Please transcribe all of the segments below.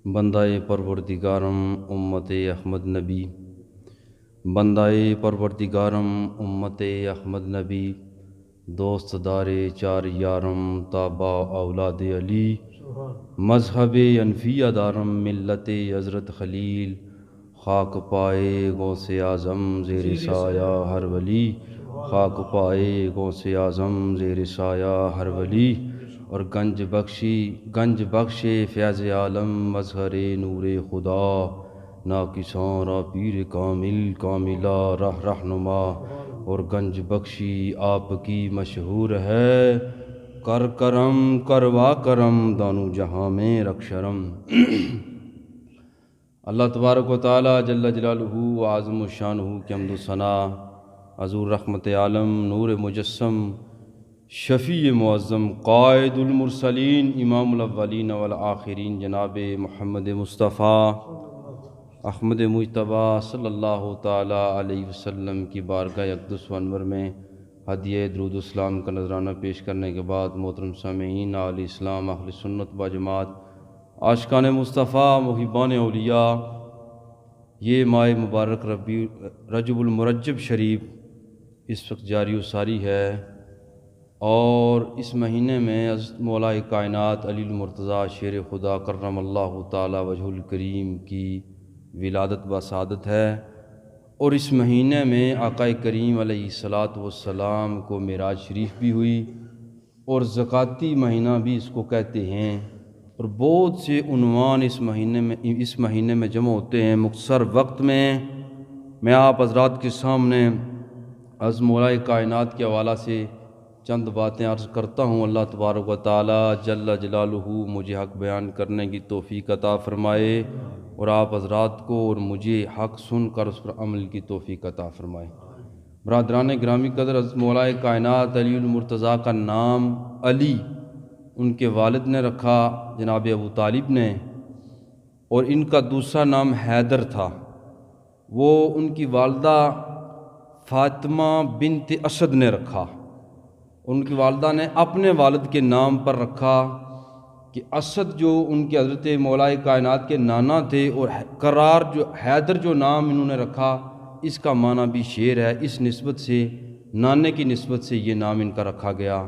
بندائے پروردگارم امت احمد نبی، بندائے پروردگارم امت احمد نبی، دوست دار چار یارم تابع اولاد علی، مذہب انفیہ دارم ملت حضرت خلیل، خاک پائے غوث اعظم زیر سایہ ہر ولی، خاک پائے غوث اعظم زیر سایہ ہر ولی، اور گنج بخشے فیض عالم مظہر نور خدا، ناقصاں را پیر کامل کاملہ رہنما، اور گنج بخشی آپ کی مشہور ہے، کر کرم کروا کرم دانو جہاں میں رکھ شرم۔ اللہ تبارک و تعالی جل جلالہ و عظم الشانہ کی حمد و ثنا، حضور رحمت عالم نور مجسم شفیع معظم قائد المرسلین امام الاولین والآخرین جناب محمد مصطفیٰ احمد مجتبیٰ صلی اللہ تعالی علیہ وسلم کی بارگاہ اقدس و انور میں ہدیہ درود اسلام کا نذرانہ پیش کرنے کے بعد محترم سامعین، اہل اسلام، اہل سنت و جماعت، عاشقان مصطفیٰ، محبان اولیاء، یہ ماہ مبارک رجب المرجب شریف اس وقت جاری و ساری ہے، اور اس مہینے میں حضرت مولا کائنات علی المرتضیٰ شیر خدا کرم اللہ تعالی وجہ الکریم کی ولادت و سعادت ہے، اور اس مہینے میں آقا کریم علیہ الصلاۃ والسلام کو معراج شریف بھی ہوئی، اور زکاتی مہینہ بھی اس کو کہتے ہیں، اور بہت سے عنوان اس مہینے میں جمع ہوتے ہیں۔ مختصر وقت میں آپ حضرات کے سامنے از مولا کائنات کے حوالہ سے چند باتیں عرض کرتا ہوں۔ اللہ تبارک و تعالی جل جلالہ مجھے حق بیان کرنے کی توفیق عطا فرمائے، اور آپ حضرات کو اور مجھے حق سن کر اس پر عمل کی توفیق عطا فرمائے۔ برادران گرامی قدر، حضرت مولا کائنات علی المرتضیٰ کا نام علی ان کے والد نے رکھا، جناب ابو طالب نے، اور ان کا دوسرا نام حیدر تھا۔ وہ ان کی والدہ فاطمہ بنت اسد نے رکھا۔ ان کی والدہ نے اپنے والد کے نام پر رکھا کہ اسد جو ان کے حضرت مولا کائنات کے نانا تھے، اور قرار جو حیدر جو نام انہوں نے رکھا، اس کا معنی بھی شیر ہے، اس نسبت سے، نانے کی نسبت سے یہ نام ان کا رکھا گیا۔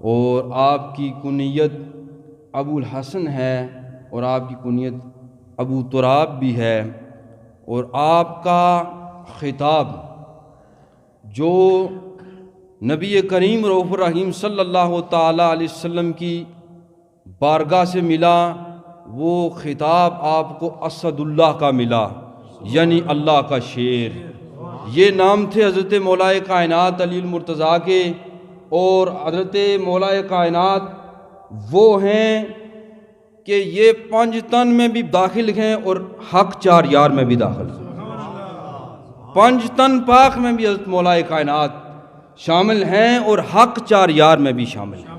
اور آپ کی کنیت ابو الحسن ہے، اور آپ کی کنیت ابو تراب بھی ہے، اور آپ کا خطاب جو نبی کریم رؤوف الرحیم صلی اللہ تعالی علیہ وسلم کی بارگاہ سے ملا، وہ خطاب آپ کو اسد اللہ کا ملا، یعنی اللہ کا شیر۔ یہ نام تھے حضرت مولا کائنات علی المرتضیٰ کے، اور حضرت مولا کائنات وہ ہیں کہ یہ 5 تن میں بھی داخل ہیں اور حق 4 یار میں بھی داخل ہیں۔ 5 تن پاک میں بھی حضرت مولا کائنات شامل ہیں، اور حق 4 یار میں بھی شامل ہیں۔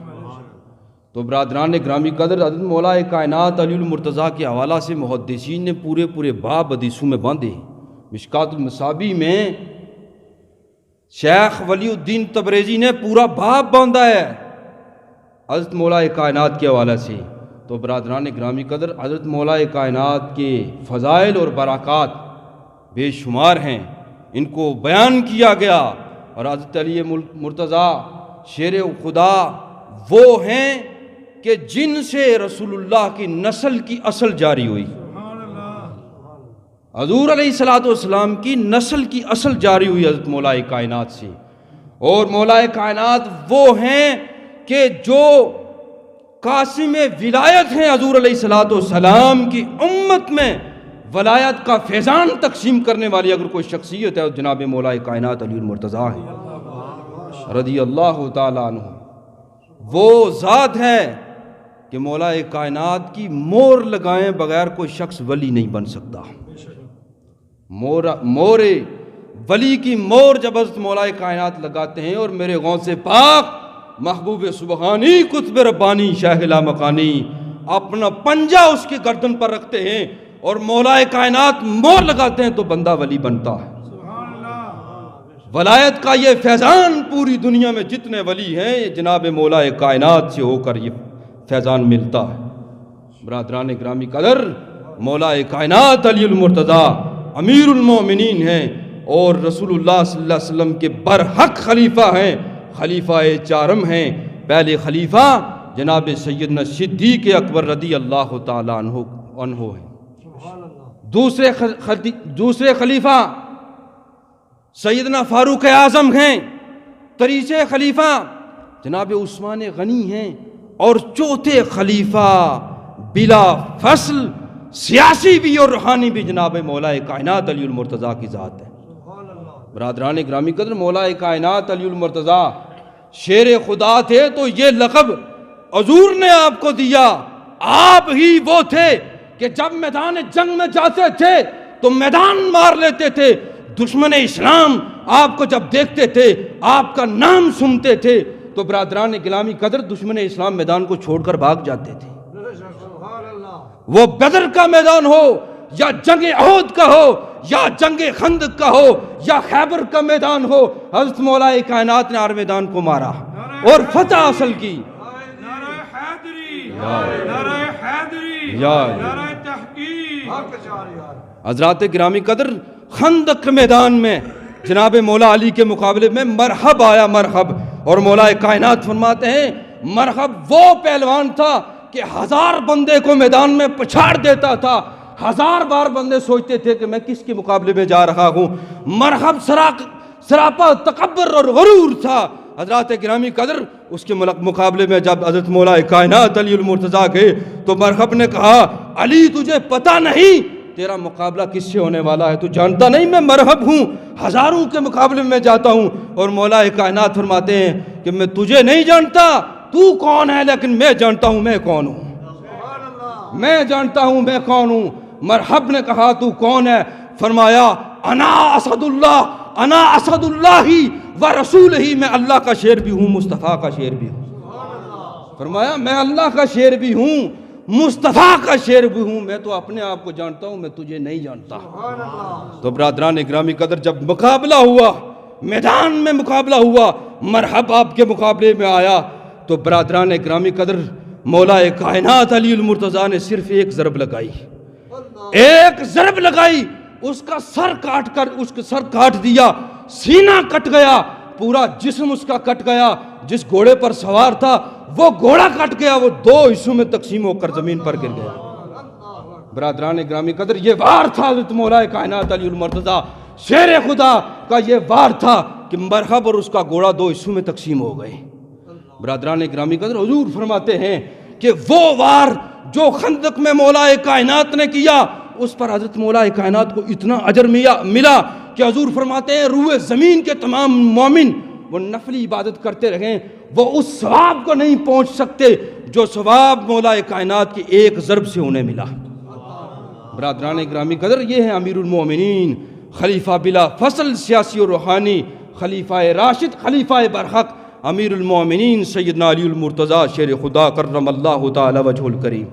تو برادران گرامی قدر، حضرت مولا کائنات علی المرتضیٰ کے حوالہ سے محدثین نے پورے باب حدیثوں میں باندھے ہیں۔ مشکات المصابیح میں شیخ ولی الدین تبریزی نے پورا باب باندھا ہے حضرت مولا کائنات کے حوالے سے۔ تو برادران گرامی قدر، حضرت مولا کائنات کے فضائل اور برکات بے شمار ہیں، ان کو بیان کیا گیا، اور حضرت علی مرتضیٰ شیر خدا وہ ہیں کہ جن سے رسول اللہ کی نسل کی اصل جاری ہوئی۔ حضور علیہ الصلوۃ والسلام کی نسل کی اصل جاری ہوئی حضرت مولا کائنات سے، اور مولا کائنات وہ ہیں کہ جو قاسم ولایت ہیں حضور علیہ الصلوۃ والسلام کی امت میں ولایت کا فیضان تقسیم کرنے والی اگر کوئی شخصیت ہے، جناب مولا کائنات علی المرتضیٰ ہے رضی اللہ تعالیٰ عنہ۔ وہ ذات ہے کہ مولا کائنات کی مور لگائیں بغیر کوئی شخص ولی نہیں بن سکتا۔ مور ولی کی مور جب حضرت مولا کائنات لگاتے ہیں، اور میرے غوث پاک محبوب سبحانی قطب ربانی شیخ لامکانی اپنا پنجہ اس کے گردن پر رکھتے ہیں اور مولا کائنات مور لگاتے ہیں، تو بندہ ولی بنتا ہے۔ ولایت کا یہ فیضان پوری دنیا میں جتنے ولی ہیں، یہ جناب مولا کائنات سے ہو کر یہ فیضان ملتا ہے۔ برادران گرامی قدر، مولا کائنات علی المرتضیٰ امیر المومنین ہیں اور رسول اللہ صلی اللہ علیہ وسلم کے برحق خلیفہ ہیں، خلیفہ چارم ہیں۔ پہلے خلیفہ جناب سیدنا صدیق اکبر رضی اللہ تعالیٰ عنہ ہیں۔ دوسرے خلیفہ سیدنا فاروق اعظم ہیں۔ تیسرے خلیفہ جناب عثمان غنی ہیں، اور چوتھے خلیفہ بلا فصل سیاسی بھی اور روحانی بھی جناب مولا کائنات علی المرتضیٰ کی ذات ہے۔ برادران گرامی قدر، مولا کائنات علی المرتضیٰ شیر خدا تھے تو یہ لقب حضور نے آپ کو دیا۔ آپ ہی وہ تھے کہ جب میدان جنگ میں جاتے تھے تو میدان مار لیتے تھے۔ دشمن اسلام آپ کو جب دیکھتے تھے، آپ کا نام سنتے تھے تو برادران گرامی قدر دشمن اسلام میدان کو چھوڑ کر بھاگ جاتے تھے۔ وہ بدر کا میدان ہو یا جنگ احد کا ہو یا جنگ خندق کا ہو یا خیبر کا میدان ہو، حضرت مولا کائنات نے ہر میدان کو مارا اور فتح حاصل کی۔ حضرات گرامی قدر، خندق کے میدان میں جناب مولا علی کے مقابلے میں مرحب آیا، مرحب، اور مولا کائنات فرماتے ہیں مرحب وہ پہلوان تھا کہ 1000 بندے کو میدان میں پچھاڑ دیتا تھا۔ 1000 بار بندے سوچتے تھے کہ میں کس کے مقابلے میں جا رہا ہوں۔ مرحب سراپا تکبر اور غرور تھا۔ حضرات گرامی قدر، اس کے مقابلے میں جب حضرت مولا کائنات علی المرتضیٰ گئے تو مرحب نے کہا علی تجھے پتہ نہیں تیرا مقابلہ کس سے ہونے والا ہے؟ تو جانتا نہیں میں مرحب ہوں، 1000 کے مقابلے میں جاتا ہوں۔ اور مولا کائنات فرماتے ہیں کہ میں تجھے نہیں جانتا تو کون ہے، لیکن میں جانتا ہوں میں کون ہوں، میں جانتا ہوں میں کون ہوں۔ مرحب نے کہا تو کون ہے؟ فرمایا انا اسد اللہ، انا اسد اللہ ہی و رسول ہی، میں اللہ کا شیر بھی ہوں، مصطفیٰ کا شیر بھی ہوں۔ فرمایا میں اللہ کا شیر بھی ہوں، مصطفیٰ کا شیر بھی ہوں، میں تو اپنے آپ کو جانتا ہوں، میں تجھے نہیں جانتا۔ تو برادران گرامی قدر، جب مقابلہ ہوا، میدان میں مقابلہ ہوا، مرحب آپ کے مقابلے میں آیا تو برادران گرامی قدر مولا کائنات علی المرتضیٰ نے صرف ایک ضرب لگائی، ایک ضرب لگائی، اس کا سر کاٹ دیا، سینہ کٹ گیا، پورا جسم اس کا کٹ گیا، جس گھوڑے پر سوار تھا وہ گھوڑا کٹ گیا، وہ 2 حصوں میں تقسیم ہو کر زمین پر گر گیا۔ برادران گرامی قدر، یہ وار تھا حضرت مولا کائنات علی المرتضیٰ شیر خدا کا، یہ وار تھا کہ مرحب اور اس کا گھوڑا 2 حصوں میں تقسیم ہو گئے۔ برادران گرامی قدر، حضور فرماتے ہیں کہ وہ وار جو خندق میں مولا کائنات نے کیا، اس پر حضرت مولا کائنات کو اتنا اجر ملا کہ حضور فرماتے ہیں روئے زمین کے تمام مومن وہ نفلی عبادت کرتے رہیں، وہ اس ثواب کو نہیں پہنچ سکتے جو ثواب مولا کائنات کی ایک ضرب سے انہیں ملا۔ برادران گرامی قدر، یہ ہیں امیر المومنین، خلیفہ بلا فصل سیاسی اور روحانی، خلیفہ راشد، خلیفہ برحق، امیر المومنین سیدنا علی المرتضیٰ شیر خدا کرم اللہ تعالی وجہ الکریم۔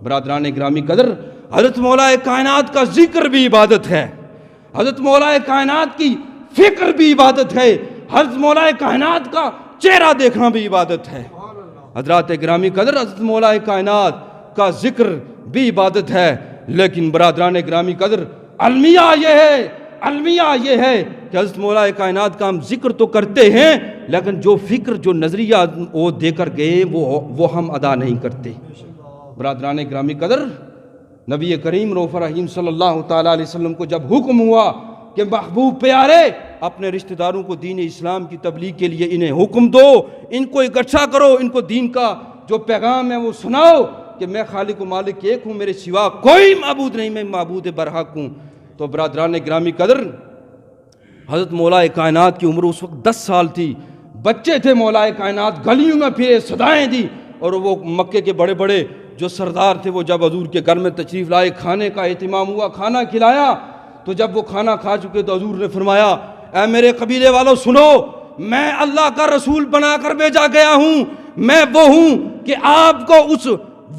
برادران گرامی قدر، حضرت مولا کائنات کا ذکر بھی عبادت ہے، حضرت مولا کائنات کی فکر بھی عبادت ہے، حضرت مولا کائنات کا چہرہ دیکھنا بھی عبادت ہے۔ حضرات گرامی قدر، حضرت مولا کائنات کا ذکر بھی عبادت ہے، لیکن برادران گرامی قدر المیہ یہ ہے کہ حضرت مولا کائنات کا ہم ذکر تو کرتے ہیں، لیکن جو فکر، جو نظریہ وہ دے کر گئے وہ ہم ادا نہیں کرتے۔ برادران گرامی قدر، نبی کریم رؤوف رحیم صلی اللہ تعالیٰ علیہ وسلم کو جب حکم ہوا کہ محبوب پیارے اپنے رشتہ داروں کو دین اسلام کی تبلیغ کے لیے انہیں حکم دو، ان کو اکٹھا کرو، ان کو دین کا جو پیغام ہے وہ سناؤ کہ میں خالق و مالک ایک ہوں، میرے سوا کوئی معبود نہیں، میں معبود برحق ہوں۔ تو برادران گرامی قدر، حضرت مولا کائنات کی عمر اس وقت 10 سال تھی، بچے تھے مولا کائنات، گلیوں میں پھرے، صدائیں دی، اور وہ مکے کے بڑے بڑے جو سردار تھے وہ جب حضور کے گھر میں تشریف لائے، کھانے کا اہتمام ہوا، کھانا کھلایا، تو جب وہ کھانا کھا چکے تو حضور نے فرمایا اے میرے قبیلے والوں سنو، میں اللہ کا رسول بنا کر بھیجا گیا ہوں، میں وہ ہوں کہ آپ کو اس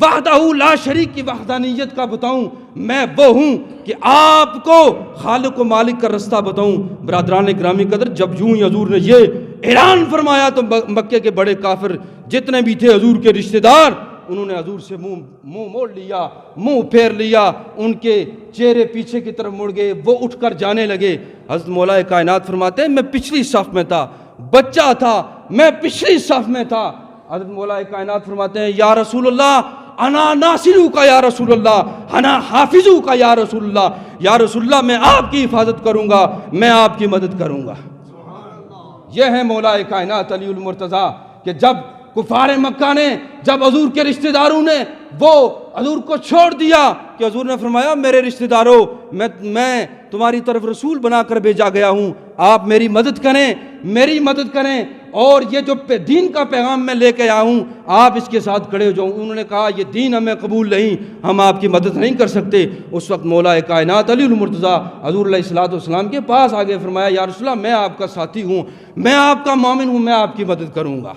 وحدہ لا شریک کی وحدانیت کا بتاؤں، میں وہ ہوں کہ آپ کو خالق و مالک کا رستہ بتاؤں۔ برادران گرامی قدر، جب یوں ہی حضور نے یہ اعلان فرمایا تو مکے کے بڑے کافر جتنے بھی تھے حضور کے رشتہ دار، انہوں نے حضور سے منہ موڑ لیا، منہ پھیر لیا، ان کے چہرے پیچھے کی طرف مڑ گئے، وہ اٹھ کر جانے لگے۔ حضرت مولا کائنات فرماتے ہیں میں پچھلی صف میں تھا، بچہ تھا، میں پچھلی صف میں تھا۔ حضرت مولا کائنات فرماتے ہیں یا رسول اللہ انا ناصرو کا یا رسول اللہ، انا حافظو کا یا رسول اللہ، یا رسول اللہ میں آپ کی حفاظت کروں گا، میں آپ کی مدد کروں گا۔ یہ ہے مولا کائنات علی المرتضیٰ کہ جب کفار مکہ نے، جب حضور کے رشتہ داروں نے وہ حضور کو چھوڑ دیا کہ حضور نے فرمایا میرے رشتہ داروں میں تمہاری طرف رسول بنا کر بھیجا گیا ہوں، آپ میری مدد کریں، میری مدد کریں، اور یہ جو دین کا پیغام میں لے کے آیا ہوں آپ اس کے ساتھ کھڑے ہو جاؤں۔ انہوں نے کہا یہ دین ہمیں قبول نہیں، ہم آپ کی مدد نہیں کر سکتے۔ اس وقت مولا کائنات علی المرتضیٰ حضور علیہ الصلوۃ کے پاس آگے فرمایا یا رسول اللہ میں آپ کا ساتھی ہوں، میں آپ کا مومن ہوں، میں آپ کی مدد کروں گا۔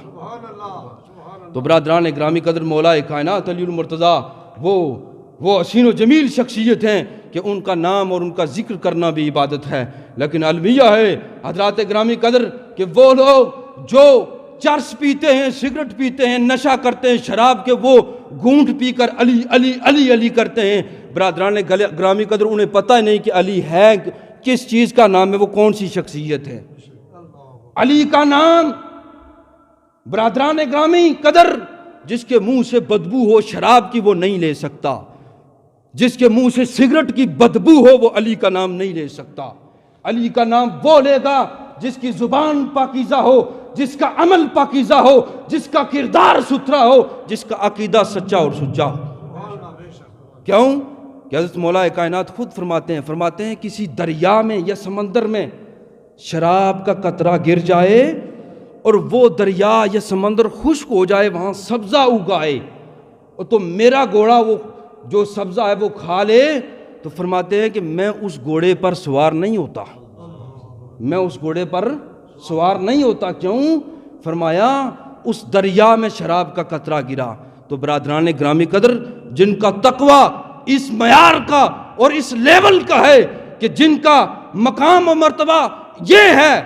تو برادران گرامی قدر مولا کائنات علی المرتضیٰ وہ حسین و جمیل شخصیت ہیں کہ ان کا نام اور ان کا ذکر کرنا بھی عبادت ہے، لیکن المیہ ہے حضرات گرامی قدر کہ وہ لوگ جو چرس پیتے ہیں، سگریٹ پیتے ہیں، نشہ کرتے ہیں شراب کے، وہ گونٹ پی کر علی علی علی علی کرتے ہیں۔ برادران گرامی قدر انہیں پتہ ہی نہیں کہ علی ہے کس چیز کا نام ہے، وہ کون سی شخصیت ہے۔ علی کا نام برادران گرامی قدر جس کے منہ سے بدبو ہو شراب کی وہ نہیں لے سکتا، جس کے منہ سے سگریٹ کی بدبو ہو وہ علی کا نام نہیں لے سکتا۔ علی کا نام وہ لے گا جس کی زبان پاکیزہ ہو، جس کا عمل پاکیزہ ہو، جس کا کردار ستھرا ہو، جس کا عقیدہ سچا اور سچا ہو۔ کیوں کہ حضرت مولا کائنات خود فرماتے ہیں کسی دریا میں یا سمندر میں شراب کا قطرہ گر جائے اور وہ دریا یا سمندر خشک ہو جائے، وہاں سبزہ اگائے، تو میرا گھوڑا وہ جو سبزہ ہے وہ کھا لے، تو فرماتے ہیں کہ میں اس گھوڑے پر سوار نہیں ہوتا، میں اس گھوڑے پر سوار نہیں ہوتا۔ کیوں؟ فرمایا اس دریا میں شراب کا قطرہ گرا۔ تو برادران گرامی قدر جن کا تقوی اس معیار کا اور اس لیول کا ہے کہ جن کا مقام و مرتبہ یہ ہے،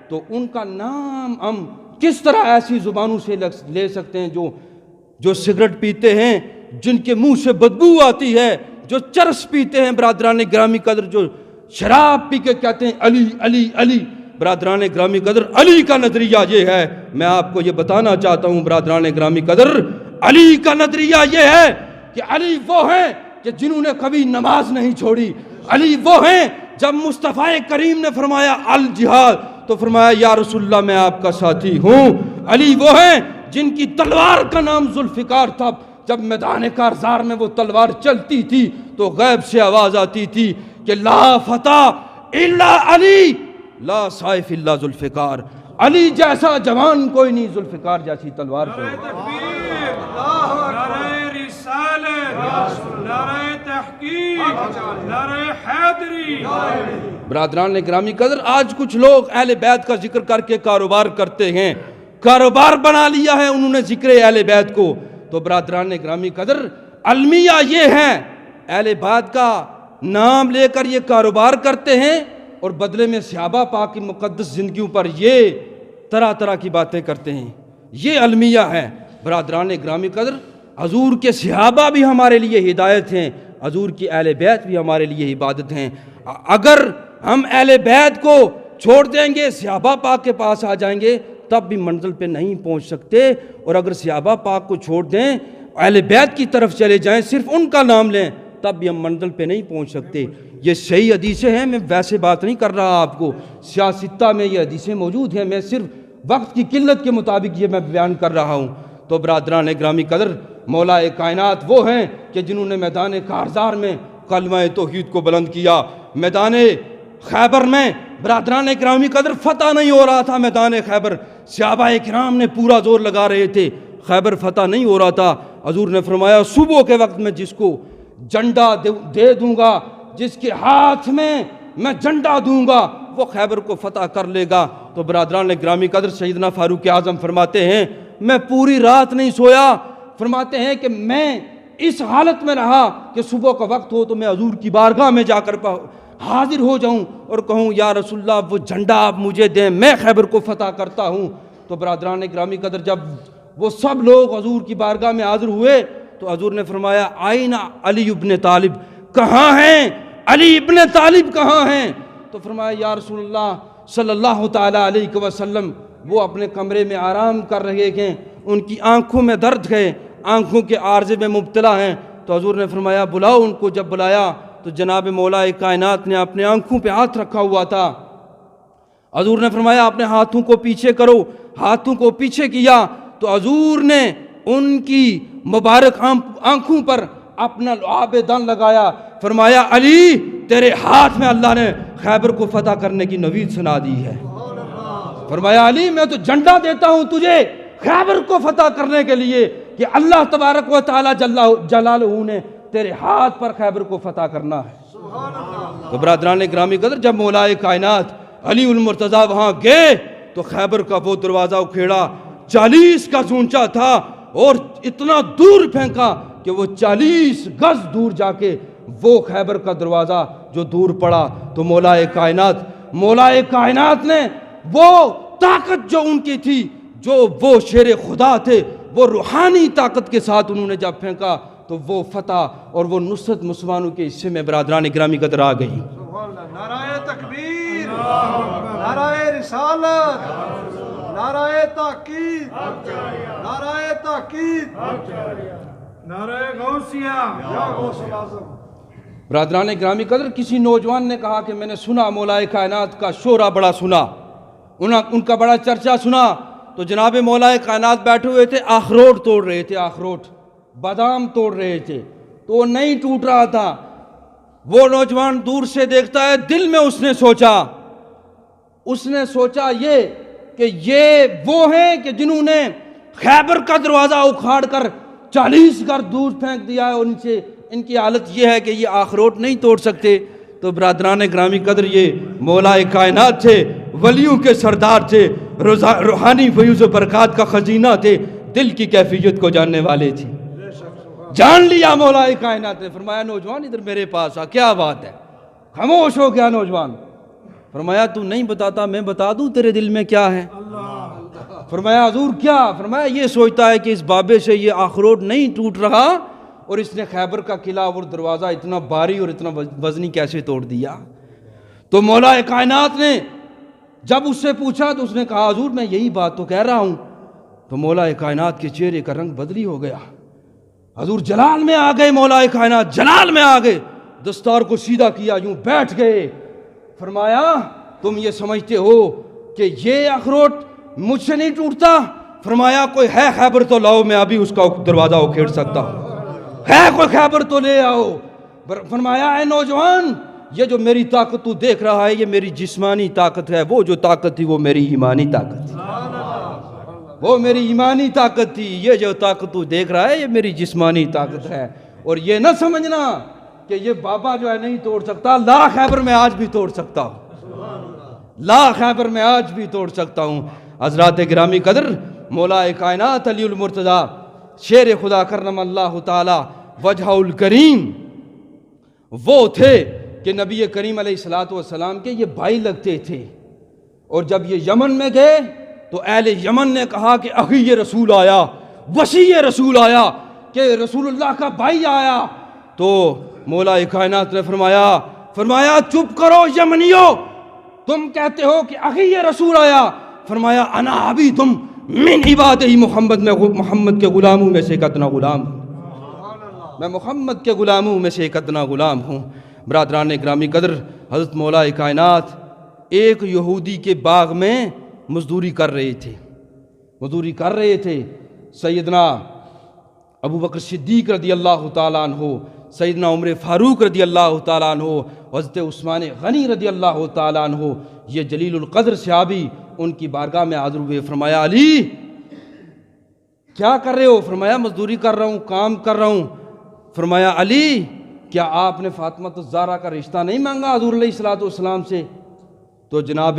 تو ان کا نام ہم کس طرح ایسی زبانوں سے لے سکتے ہیں جو سگریٹ پیتے ہیں، جن کے منہ سے بدبو آتی ہے، جو چرس پیتے ہیں برادران گرامی قدر، جو شراب پی کے کہتے ہیں علی علی علی۔ برادران گرامی قدر علی کا نظریہ یہ ہے، میں آپ کو یہ بتانا چاہتا ہوں برادران گرامی قدر، علی کا نظریہ یہ ہے کہ علی وہ ہیں کہ جنہوں نے کبھی نماز نہیں چھوڑی، علی وہ ہیں جب مصطفیٰ کریم نے فرمایا الجہاد تو فرمایا یا رسول اللہ میں آپ کا ساتھی ہوں، علی وہ ہیں جن کی تلوار کا نام ذوالفقار تھا، جب میدان کارزار میں وہ تلوار چلتی تھی تو غیب سے آواز آتی تھی کہ لا فتح الا علی لا سائف الا ذوالفقار، علی جیسا جوان کوئی نہیں، ذوالفقار جیسی تلوار کوئی نہیں۔ نعرہ رسالت، نعرہ تحقیق، نعرہ حیدری۔ برادران گرامی قدر آج کچھ لوگ اہل بیت کا ذکر کر کے کاروبار کرتے ہیں، کاروبار بنا لیا ہے انہوں نے ذکر اہل بیت کو۔ تو برادران گرامی قدر المیہ یہ ہیں، اہل بیت کا نام لے کر یہ کاروبار کرتے ہیں اور بدلے میں صحابہ پاک کی مقدس زندگیوں پر یہ طرح طرح کی باتیں کرتے ہیں، یہ المیہ ہے۔ برادران گرامی قدر حضور کے صحابہ بھی ہمارے لیے ہدایت ہیں، حضور کی اہل بیت بھی ہمارے لیے عبادت ہیں۔ اگر ہم اہل بیت کو چھوڑ دیں گے، صحابہ پاک کے پاس آ جائیں گے، تب بھی منزل پہ نہیں پہنچ سکتے، اور اگر صحابہ پاک کو چھوڑ دیں، اہل بیت کی طرف چلے جائیں، صرف ان کا نام لیں، تب بھی ہم منزل پہ نہیں پہنچ سکتے۔ یہ صحیح حدیثیں ہیں، میں ویسے بات نہیں کر رہا آپ کو، سیاستہ میں یہ حدیثیں موجود ہیں، میں صرف وقت کی قلت کے مطابق یہ میں بیان کر رہا ہوں۔ تو برادران گرامی قدر مولا کائنات وہ ہیں کہ جنہوں نے میدان کارزار میں کلمہ توحید کو بلند کیا، میدان خیبر میں برادران گرامی قدر فتح نہیں ہو رہا تھا، میدان خیبر صحابہ کرام نے پورا زور لگا رہے تھے، خیبر فتح نہیں ہو رہا تھا۔ حضور نے فرمایا صبح کے وقت میں جس کو جھنڈا دے دوں گا، جس کے ہاتھ میں جھنڈا دوں گا، وہ خیبر کو فتح کر لے گا۔ تو برادران گرامی قدر سیدنا فاروق اعظم فرماتے ہیں میں پوری رات نہیں سویا، فرماتے ہیں کہ میں اس حالت میں رہا کہ صبح کا وقت ہو تو میں حضور کی بارگاہ میں جا کر حاضر ہو جاؤں اور کہوں یا رسول اللہ وہ جھنڈا آپ مجھے دیں، میں خیبر کو فتح کرتا ہوں۔ تو برادران گرامی قدر جب وہ سب لوگ حضور کی بارگاہ میں حاضر ہوئے تو حضور نے فرمایا آئین علی ابن طالب، کہاں ہیں علی ابن طالب کہاں ہیں؟ تو فرمایا یا رسول اللہ صلی اللہ تعالیٰ علیہ وسلم وہ اپنے کمرے میں آرام کر رہے ہیں، ان کی آنکھوں میں درد ہے، آنکھوں کے عارضے میں مبتلا ہیں۔ تو حضور نے فرمایا بلاؤ ان کو۔ جب بلایا تو جناب مولا کائنات نے اپنے آنکھوں پہ ہاتھ رکھا ہوا تھا۔ حضور نے فرمایا اپنے ہاتھوں کو پیچھے کرو، ہاتھوں کو پیچھے کیا تو حضور نے ان کی مبارک آنکھوں پر اپنا لعاب دن لگایا، فرمایا علی تیرے ہاتھ میں اللہ نے خیبر کو فتح کرنے کی نوید سنا دی ہے۔ فرمایا علی میں تو جھنڈا دیتا ہوں تجھے خیبر کو فتح کرنے کے لیے کہ اللہ تبارک و تعالی جلالہ نے تیرے ہاتھ پر خیبر کو فتح کرنا ہے۔ تو برادران گرامی قدر جب مولا کائنات علی المرتضیٰ وہاں گئے تو خیبر کا وہ دروازہ اکھیڑا، 40 کا اونچا تھا اور اتنا دور پھینکا کہ وہ 40 گز دور جا کے وہ خیبر کا دروازہ جو دور پڑا تو مولا کائنات نے وہ طاقت جو ان کی تھی، جو وہ شیر خدا تھے، وہ روحانی طاقت کے ساتھ انہوں نے جب پھینکا تو وہ فتح اور وہ نصرت مسلمانوں کے حصے میں برادران گرامی قدر آ گئی۔ نعرہ تکبیر، نعرہ رسالت، نعرہ تحقیق، نعرہ تحقیق، نعرہ غوثیہ، یا غوث الاعظم۔ برادران گرامی قدر کسی نوجوان نے کہا کہ میں نے سنا مولا کائنات کا شورا بڑا سنا، ان کا بڑا چرچا سنا۔ تو جناب مولا کائنات بیٹھے ہوئے تھے، اخروٹ توڑ رہے تھے، اخروٹ بادام توڑ رہے تھے تو وہ نہیں ٹوٹ رہا تھا۔ وہ نوجوان دور سے دیکھتا ہے، دل میں اس نے سوچا یہ کہ یہ وہ ہیں کہ جنہوں نے خیبر کا دروازہ اکھاڑ کر 40 گز دور پھینک دیا ہے، ان کی حالت یہ ہے کہ یہ اخروٹ نہیں توڑ سکتے۔ تو برادران گرامی قدر یہ مولا کائنات تھے، ولیوں کے سردار تھے، روحانی فیوز و برکات کا خزینہ تھے، دل کی کیفیت کو جاننے والے تھے۔ جان لیا مولا کائنات نے، فرمایا نوجوان ادھر میرے پاس آ، کیا بات ہے؟ خاموش ہو گیا نوجوان۔ فرمایا تو نہیں بتاتا، میں بتا دوں تیرے دل میں کیا ہے؟ فرمایا حضور کیا؟ فرمایا یہ سوچتا ہے کہ اس بابے سے یہ اخروٹ نہیں ٹوٹ رہا اور اس نے خیبر کا قلعہ اور دروازہ اتنا بھاری اور اتنا وزنی کیسے توڑ دیا؟ تو مولا کائنات نے جب اس سے پوچھا تو اس نے کہا حضور میں یہی بات تو کہہ رہا ہوں۔ تو مولا کائنات کے چہرے کا رنگ بدلی ہو گیا، حضور جلال میں آ گئے، مولا کائنات جلال میں آ گئے، دستار کو سیدھا کیا، یوں بیٹھ گئے۔ فرمایا تم یہ سمجھتے ہو کہ یہ اخروٹ مجھ سے نہیں ٹوٹتا؟ فرمایا کوئی ہے خیبر تو لاؤ، میں ابھی اس کا دروازہ اکھیڑ سکتا ہوں، ہے کوئی خیبر تو لے آؤ۔ فرمایا اے نوجوان یہ جو میری طاقت تو دیکھ رہا ہے یہ میری جسمانی طاقت ہے، وہ جو طاقت تھی وہ میری ایمانی طاقت تھی، وہ میری ایمانی طاقت تھی، یہ جو طاقت تو دیکھ رہا ہے یہ میری جسمانی طاقت ہے۔ اور یہ نہ سمجھنا کہ یہ بابا جو ہے نہیں توڑ سکتا، لا خیبر میں آج بھی توڑ سکتا ہوں، لا خیبر میں آج بھی توڑ سکتا ہوں۔ حضرات گرامی قدر مولا کائنات علی المرتضیٰ شیر خدا کرم اللہ تعالی وجہ الکریم وہ تھے کہ نبی کریم علیہ السلام کے یہ بھائی لگتے تھے، اور جب یہ یمن میں گئے تو اہل یمن نے کہا کہ اخی یہ رسول آیا، وسیع رسول آیا، کہ رسول اللہ کا بھائی آیا۔ تو مولا کائنات نے فرمایا چپ کرو یمنیو، تم کہتے ہو کہ اخی یہ رسول آیا۔ فرمایا انا ابھی تم من عبادہ محمد، میں محمد کے غلاموں میں سے ایک ادنا غلام ہوں، میں محمد کے غلاموں میں سے ایک ادنا غلام ہوں۔ برادران گرامی قدر حضرت مولا کائنات ایک یہودی کے باغ میں مزدوری کر رہے تھے۔ سیدنا ابو بکر صدیق رضی اللہ تعالیٰ عنہ، سیدنا عمر فاروق رضی اللہ تعالیٰ عنہ، حضرت عثمان غنی رضی اللہ تعالیٰ عنہ، یہ جلیل القدر صحابی ان کی بارگاہ میں حاضر ہوئے۔ فرمایا علی کیا کر رہے ہو؟ فرمایا مزدوری کر رہا ہوں، کام کر رہا ہوں۔ فرمایا علی کیا آپ نے فاطمہ الزہرا کا رشتہ نہیں مانگا حضور علیہ السلام سے؟ تو جناب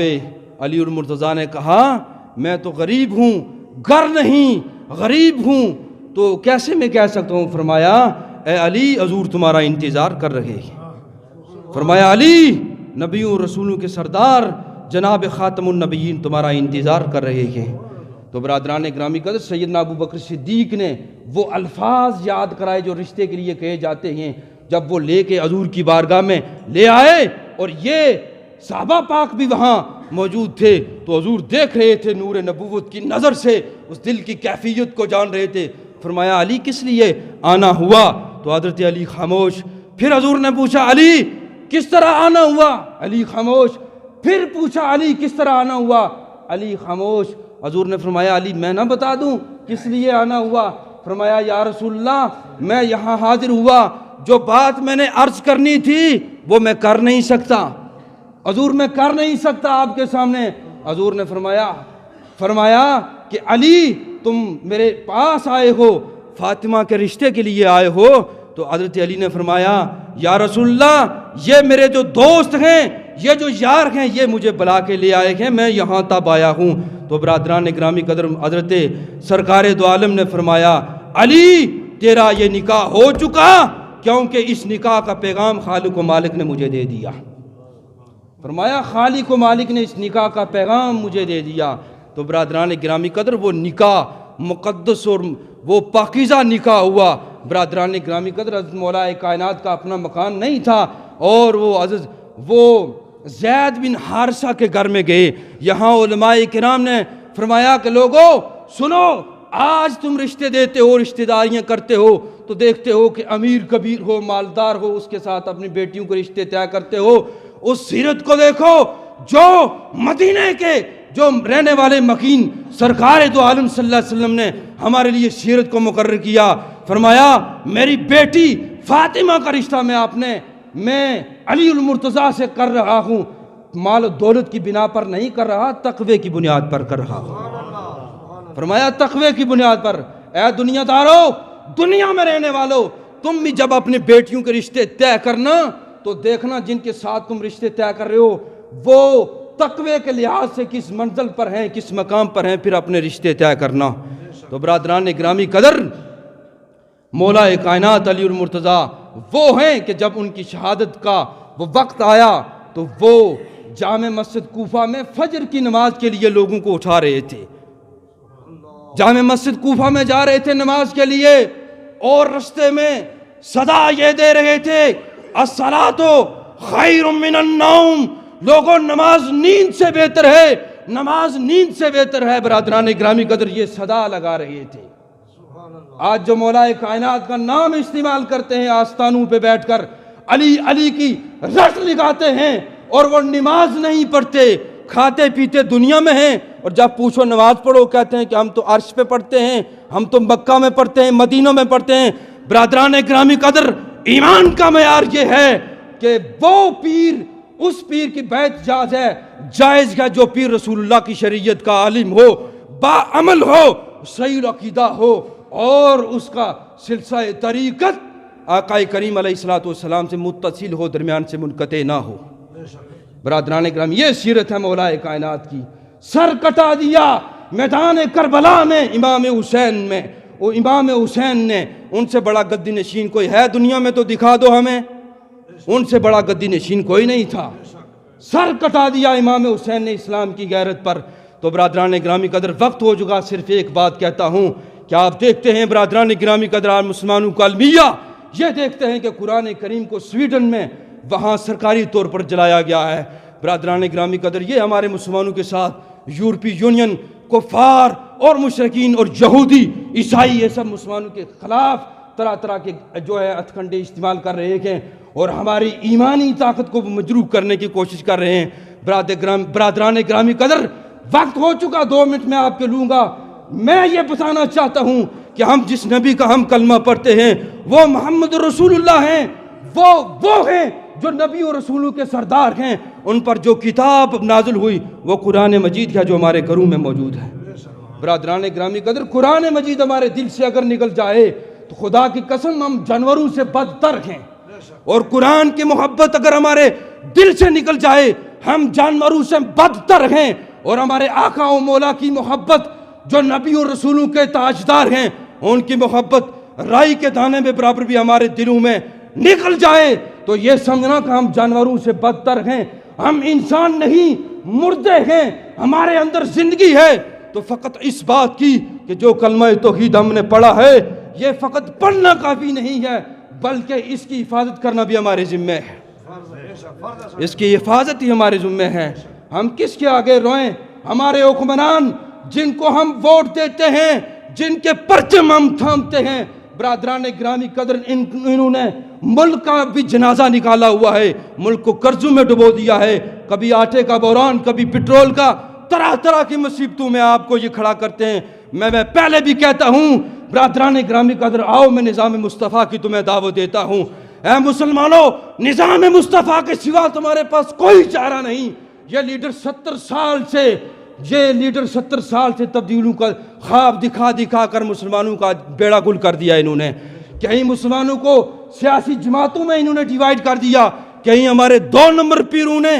علی المرتضیٰ نے کہا میں تو غریب ہوں، گھر نہیں، غریب ہوں، تو کیسے میں کہہ سکتا ہوں؟ فرمایا اے علی حضور تمہارا انتظار کر رہے ہیں۔ فرمایا علی نبیوں رسولوں کے سردار جناب خاتم النبیین تمہارا انتظار کر رہے ہیں۔ تو برادران گرامی قدر سیدنا ابو بکر صدیق نے وہ الفاظ یاد کرائے جو رشتے کے لیے کہے جاتے ہیں، جب وہ لے کے حضور کی بارگاہ میں لے آئے اور یہ صحابہ پاک بھی وہاں موجود تھے، تو حضور دیکھ رہے تھے نور نبوت کی نظر سے اس دل کی کیفیت کو جان رہے تھے۔ فرمایا علی کس لیے آنا ہوا؟ تو حضرت علی خاموش۔ پھر حضور نے پوچھا علی کس طرح آنا ہوا؟ علی خاموش۔ پھر پوچھا علی کس طرح آنا ہوا؟ علی خاموش۔ حضور نے فرمایا علی میں نہ بتا دوں کس لیے آنا ہوا؟ فرمایا یا رسول اللہ میں یہاں حاضر ہوا، جو بات میں نے عرض کرنی تھی وہ میں کر نہیں سکتا، حضور میں کر نہیں سکتا آپ کے سامنے۔ حضور نے فرمایا کہ علی تم میرے پاس آئے ہو، فاطمہ کے رشتے کے لیے آئے ہو؟ تو حضرت علی نے فرمایا یا رسول اللہ یہ میرے جو دوست ہیں، یہ جو یار ہیں، یہ مجھے بلا کے لے آئے ہیں، میں یہاں تب آیا ہوں۔ تو برادران گرامی قدر حضرت سرکار دو عالم نے فرمایا علی تیرا یہ نکاح ہو چکا، کیونکہ اس نکاح کا پیغام خالق و مالک نے مجھے دے دیا۔ فرمایا خالق و مالک نے اس نکاح کا پیغام مجھے دے دیا۔ تو برادران گرامی قدر وہ نکاح مقدس اور وہ پاکیزہ نکاح ہوا۔ برادران گرامی قدر حضرت مولا کائنات کا اپنا مکان نہیں تھا، اور وہ زید بن حارثہ کے گھر میں گئے۔ یہاں علماء کرام نے فرمایا کہ لوگو سنو، آج تم رشتے دیتے ہو، رشتہ داریاں کرتے ہو، تو دیکھتے ہو کہ امیر کبیر ہو، مالدار ہو، اس کے ساتھ اپنی بیٹیوں کے رشتے طے کرتے ہو۔ اس سیرت کو دیکھو جو مدینے کے جو رہنے والے مکین سرکار دو عالم صلی اللہ علیہ وسلم نے ہمارے لیے سیرت کو مقرر کیا۔ فرمایا میری بیٹی فاطمہ کا رشتہ میں علی المرتضیٰ سے کر رہا ہوں، مال و دولت کی بنا پر نہیں کر رہا، تقوی کی بنیاد پر کر رہا ہوں۔ فرمایا تقوی کی بنیاد پر۔ اے دنیا دارو، دنیا میں رہنے والو، تم بھی جب اپنی بیٹیوں کے رشتے طے کرنا تو دیکھنا جن کے ساتھ تم رشتے طے کر رہے ہو وہ تقوی کے لحاظ سے کس منزل پر ہیں، کس مقام پر ہیں، پھر اپنے رشتے طے کرنا۔ تو برادران گرامی قدر مولا کائنات علی المرتضیٰ وہ ہیں کہ جب ان کی شہادت کا وہ وقت آیا تو وہ جامع مسجد کوفہ میں فجر کی نماز کے لیے لوگوں کو اٹھا رہے تھے، جامع مسجد کوفہ میں جا رہے تھے نماز کے لیے، اور رستے میں صدا یہ دے رہے تھے الصلاۃ خیر من النوم، لوگوں نماز نیند سے بہتر ہے، نماز نیند سے بہتر ہے۔ برادران گرامی قدر یہ صدا لگا رہے تھے۔ آج جو مولا کائنات کا نام استعمال کرتے ہیں آستانوں پہ بیٹھ کر، علی علی کی رٹ لگاتے ہیں، اور وہ نماز نہیں پڑھتے، کھاتے پیتے دنیا میں ہیں، اور جب پوچھو نماز پڑھو کہتے ہیں کہ ہم تو عرش پہ پڑھتے ہیں، ہم تو مکہ میں پڑھتے ہیں، مدینہ میں پڑھتے ہیں۔ برادران گرامی قدر ایمان کا معیار یہ ہے کہ وہ پیر اس پیر کی بیعت جائز ہے جو پیر رسول اللہ کی شریعت کا عالم ہو، با عمل ہو، صحیح العقیدہ ہو، اور اس کا سلسلہ طریقت آقا کریم علیہ الصلوۃ والسلام سے متصل ہو، درمیان سے منقطع نہ ہو۔ برادران کرام یہ سیرت ہے مولا کائنات کی۔ سر کٹا دیا میدان کربلا میں امام حسین میں، وہ امام حسین نے، ان سے بڑا گدی نشین کوئی ہے دنیا میں تو دکھا دو ہمیں، ان سے بڑا گدی نشین کوئی نہیں تھا۔ سر کٹا دیا امام حسین نے اسلام کی غیرت پر۔ تو برادران گرامی قدر وقت ہو چکا، صرف ایک بات کہتا ہوں کہ آپ دیکھتے ہیں برادران گرامی قدر آج مسلمانوں کا المیہ یہ دیکھتے ہیں کہ قرآن کریم کو سویڈن میں وہاں سرکاری طور پر جلایا گیا ہے۔ برادران گرامی قدر یہ ہمارے مسلمانوں کے ساتھ یورپی یونین، کفار اور مشرکین اور یہودی عیسائی یہ سب مسلمانوں کے خلاف طرح طرح کے جو ہے ہتھ کنڈے استعمال کر رہے ہیں، اور ہماری ایمانی طاقت کو مجروح کرنے کی کوشش کر رہے ہیں۔ برادران گرامی قدر وقت ہو چکا، 2 منٹ میں آپ کے لوں گا۔ میں یہ بتانا چاہتا ہوں کہ ہم جس نبی کا ہم کلمہ پڑھتے ہیں وہ محمد رسول اللہ ہیں، وہ ہیں جو نبی اور رسولوں کے سردار ہیں، ان پر جو کتاب نازل ہوئی وہ قرآن مجید ہے جو ہمارے گھروں میں موجود ہے۔ برادران گرامی قدر قرآن مجید ہمارے دل سے اگر نکل جائے تو خدا کی قسم ہم جانوروں سے بدتر ہیں، اور قرآن کی محبت اگر ہمارے دل سے نکل جائے ہم جانوروں سے بدتر ہیں، اور ہمارے آقا و مولا کی محبت جو نبی اور رسولوں کے تاجدار ہیں ان کی محبت رائی کے دانے میں برابر بھی ہمارے دلوں میں نکل جائے تو یہ سمجھنا کہ ہم جانوروں سے بدتر ہیں۔ ہم انسان نہیں، مردے ہیں، ہمارے اندر زندگی ہے تو فقط اس بات کی کہ جو کلمہ توحید ہم نے پڑھا ہے یہ فقط پڑھنا کافی نہیں ہے، بلکہ اس کی حفاظت کرنا بھی ہمارے ذمہ ہے، اس کی حفاظت ہی ہمارے ذمہ ہے۔ ہم کس کے آگے روئیں؟ ہمارے حکمران جن کو ہم ووٹ دیتے ہیں، جن کے پرچم ہم تھامتے ہیں، برادران گرامی قدر انہوں نے ملک کا بھی جنازہ نکالا ہوا ہے، ملک کو قرضوں میں ڈبو دیا ہے، کبھی آٹے کا بحران، کبھی پٹرول کا، طرح طرح کی مصیبتوں میں آپ کو یہ کھڑا کرتے ہیں۔ میں پہلے بھی کہتا ہوں برادران گرامی قدر، آؤ میں نظام مصطفیٰ کی تمہیں دعوت دیتا ہوں۔ اے مسلمانوں، نظام مصطفیٰ کے سوا تمہارے پاس کوئی چارہ نہیں۔ یہ لیڈر 70 سال سے تبدیلیوں کا خواب دکھا دکھا کر مسلمانوں کا بیڑا گل کر دیا انہوں نے۔ کہیں مسلمانوں کو سیاسی جماعتوں میں انہوں نے ڈیوائیڈ کر دیا، کہیں ہمارے 2 نمبر پیروں نے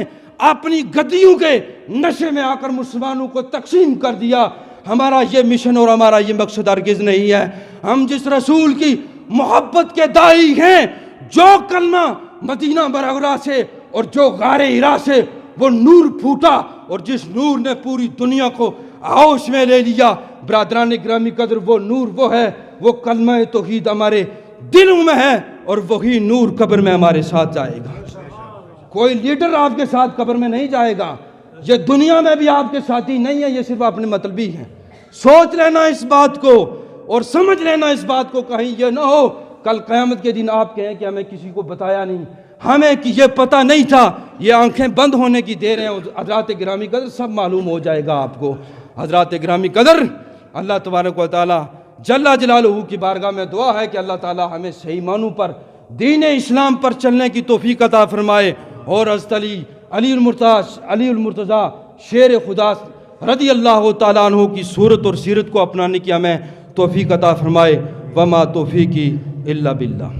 اپنی گدیوں کے نشے میں آ کر مسلمانوں کو تقسیم کر دیا۔ ہمارا یہ مشن اور ہمارا یہ مقصد ہرگز نہیں ہے۔ ہم جس رسول کی محبت کے داعی ہیں، جو کلمہ مدینہ منورہ سے اور جو غار حرا سے وہ نور پھوٹا اور جس نور نے پوری دنیا کو آغوش میں لے لیا، برادران گرامی قدر وہ نور وہ ہے، وہ کلمہ توحید ہمارے دلوں میں ہے، اور وہی نور قبر میں ہمارے ساتھ جائے گا۔ کوئی لیڈر آپ کے ساتھ قبر میں نہیں جائے گا، یہ دنیا میں بھی آپ کے ساتھی نہیں ہے، یہ صرف اپنے مطلبی ہیں۔ سوچ لینا اس بات کو اور سمجھ لینا اس بات کو، کہیں یہ نہ ہو کل قیامت کے دن آپ کہیں کہ ہمیں کسی کو بتایا نہیں، ہمیں کہ یہ پتہ نہیں تھا۔ یہ آنکھیں بند ہونے کی دیر ہے، حضرات گرامی قدر سب معلوم ہو جائے گا آپ کو۔ حضرات گرامی قدر، اللہ تبارک و تعالی جل جلالہ کی بارگاہ میں دعا ہے کہ اللہ تعالی ہمیں صحیح معنوں پر دین اسلام پر چلنے کی توفیق عطا فرمائے، اور حضرت علی المرتضیٰ شیر خدا رضی اللہ تعالیٰ عنہ کی صورت اور سیرت کو اپنانے کی ہمیں توفیق عطا فرمائے۔ وما توفیقی الا باللہ۔